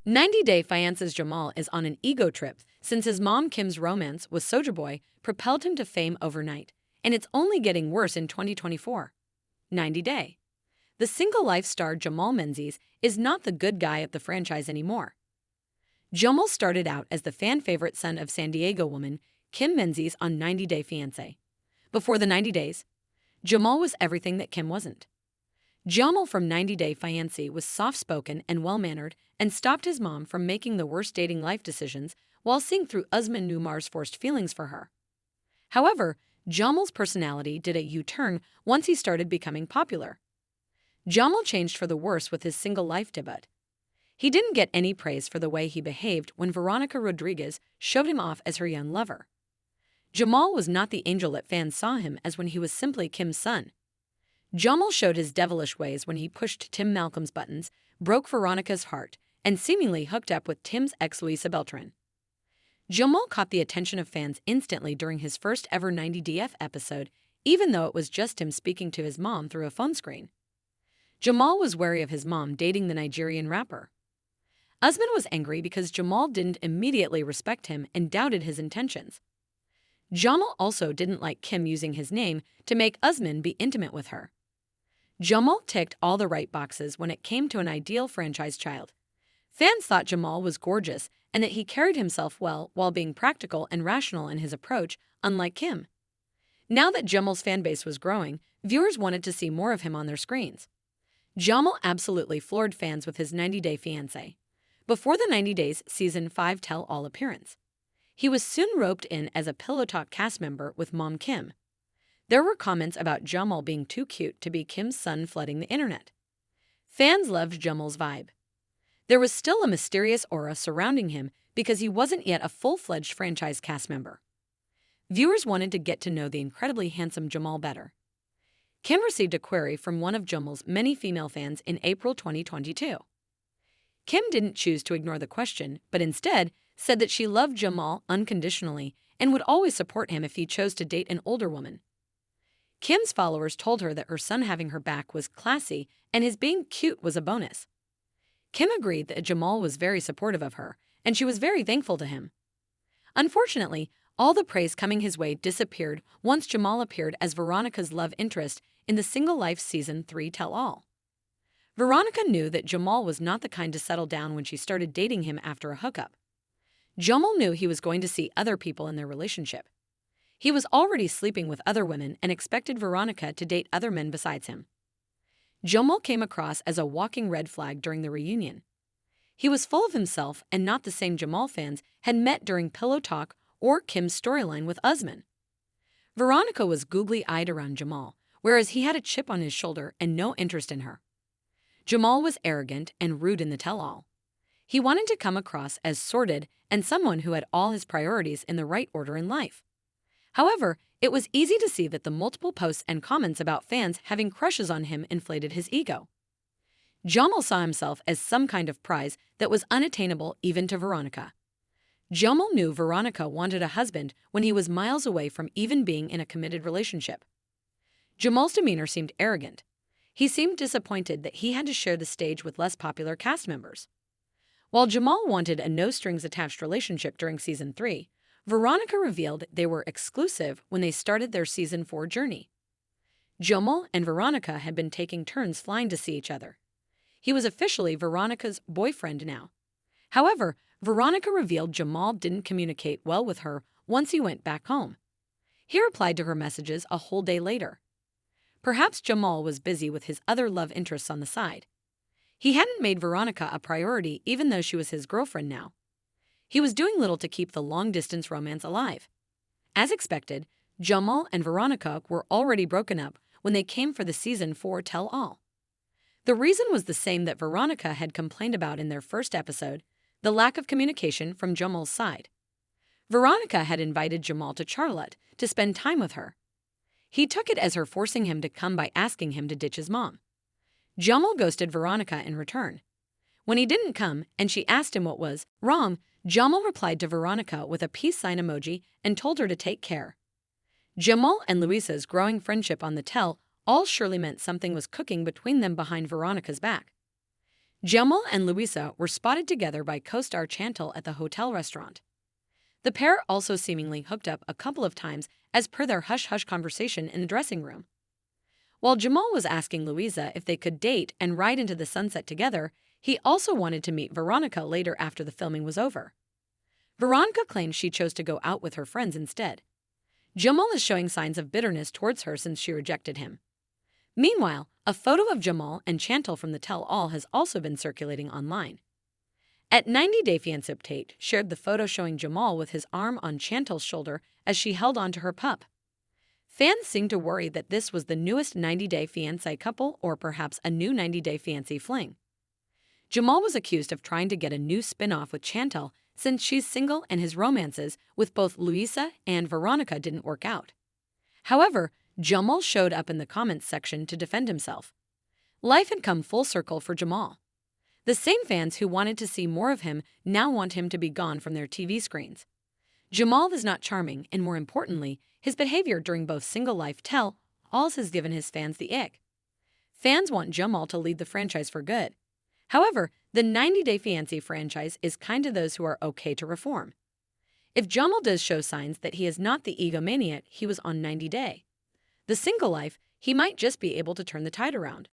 90-Day Fiance's Jamal is on an ego trip since his mom Kim's romance with Soulja Boy propelled him to fame overnight, and it's only getting worse in 2024. 90 Day. The single life star Jamal Menzies is not the good guy of the franchise anymore. Jamal started out as the fan-favorite son of San Diego woman Kim Menzies on 90 Day Fiancé. Before the 90 days, Jamal was everything that Kim wasn't. Jamal from 90 Day Fiancé was soft-spoken and well-mannered and stopped his mom from making the worst dating life decisions while seeing through Usman Numar's forced feelings for her. However, Jamal's personality did a U-turn once he started becoming popular. Jamal changed for the worse with his single life debut. He didn't get any praise for the way he behaved when Veronica Rodriguez showed him off as her young lover. Jamal was not the angel that fans saw him as when he was simply Kim's son. Jamal showed his devilish ways when he pushed Tim Malcolm's buttons, broke Veronica's heart, and seemingly hooked up with Tim's ex Luisa Beltran. Jamal caught the attention of fans instantly during his first ever 90DF episode, even though it was just him speaking to his mom through a phone screen. Jamal was wary of his mom dating the Nigerian rapper. Usman was angry because Jamal didn't immediately respect him and doubted his intentions. Jamal also didn't like Kim using his name to make Usman be intimate with her. Jamal ticked all the right boxes when it came to an ideal franchise child. Fans thought Jamal was gorgeous and that he carried himself well while being practical and rational in his approach, unlike Kim. Now that Jamal's fanbase was growing, viewers wanted to see more of him on their screens. Jamal absolutely floored fans with his 90 Day Fiancé. Before the 90 Days Season 5 tell-all appearance, he was soon roped in as a Pillow Talk cast member with Mom Kim. There were comments about Jamal being too cute to be Kim's son flooding the internet. Fans loved Jamal's vibe. There was still a mysterious aura surrounding him because he wasn't yet a full-fledged franchise cast member. Viewers wanted to get to know the incredibly handsome Jamal better. Kim received a query from one of Jamal's many female fans in April 2022. Kim didn't choose to ignore the question, but instead said that she loved Jamal unconditionally and would always support him if he chose to date an older woman. Kim's followers told her that her son having her back was classy and his being cute was a bonus. Kim agreed that Jamal was very supportive of her, and she was very thankful to him. Unfortunately, all the praise coming his way disappeared once Jamal appeared as Veronica's love interest in the Single Life Season 3 tell-all. Veronica knew that Jamal was not the kind to settle down when she started dating him after a hookup. Jamal knew he was going to see other people in their relationship. He was already sleeping with other women and expected Veronica to date other men besides him. Jamal came across as a walking red flag during the reunion. He was full of himself and not the same Jamal fans had met during Pillow Talk or Kim's storyline with Usman. Veronica was googly-eyed around Jamal, whereas he had a chip on his shoulder and no interest in her. Jamal was arrogant and rude in the tell-all. He wanted to come across as sordid and someone who had all his priorities in the right order in life. However, it was easy to see that the multiple posts and comments about fans having crushes on him inflated his ego. Jamal saw himself as some kind of prize that was unattainable even to Veronica. Jamal knew Veronica wanted a husband when he was miles away from even being in a committed relationship. Jamal's demeanor seemed arrogant. He seemed disappointed that he had to share the stage with less popular cast members. While Jamal wanted a no-strings-attached relationship during Season 3, Veronica revealed they were exclusive when they started their Season 4 journey. Jamal and Veronica had been taking turns flying to see each other. He was officially Veronica's boyfriend now. However, Veronica revealed Jamal didn't communicate well with her once he went back home. He replied to her messages a whole day later. Perhaps Jamal was busy with his other love interests on the side. He hadn't made Veronica a priority even though she was his girlfriend now. He was doing little to keep the long-distance romance alive. As expected, Jamal and Veronica were already broken up when they came for the Season 4 tell-all. The reason was the same that Veronica had complained about in their first episode, the lack of communication from Jamal's side. Veronica had invited Jamal to Charlotte to spend time with her. He took it as her forcing him to come by asking him to ditch his mom. Jamal ghosted Veronica in return. When he didn't come and she asked him what was wrong, Jamal replied to Veronica with a peace sign emoji and told her to take care. Jamal and Luisa's growing friendship on the tell all surely meant something was cooking between them behind Veronica's back. Jamal and Louisa were spotted together by co-star Chantal at the hotel restaurant. The pair also seemingly hooked up a couple of times as per their hush-hush conversation in the dressing room. While Jamal was asking Louisa if they could date and ride into the sunset together, he also wanted to meet Veronica later after the filming was over. Veronica claimed she chose to go out with her friends instead. Jamal is showing signs of bitterness towards her since she rejected him. Meanwhile, a photo of Jamal and Chantal from the tell-all has also been circulating online. At 90 Day Fiancé Update shared the photo showing Jamal with his arm on Chantal's shoulder as she held onto her pup. Fans seem to worry that this was the newest 90 Day Fiancé couple or perhaps a new 90 Day Fiancé fling. Jamal was accused of trying to get a new spin-off with Chantal since she's single and his romances with both Louisa and Veronica didn't work out. However, Jamal showed up in the comments section to defend himself. Life had come full circle for Jamal. The same fans who wanted to see more of him now want him to be gone from their TV screens. Jamal is not charming, and more importantly, his behavior during both single life tell-alls has given his fans the ick. Fans want Jamal to lead the franchise for good. However, the 90 Day Fiancé franchise is kind to those who are okay to reform. If Jamal does show signs that he is not the egomaniac he was on 90 Day, the single life, he might just be able to turn the tide around.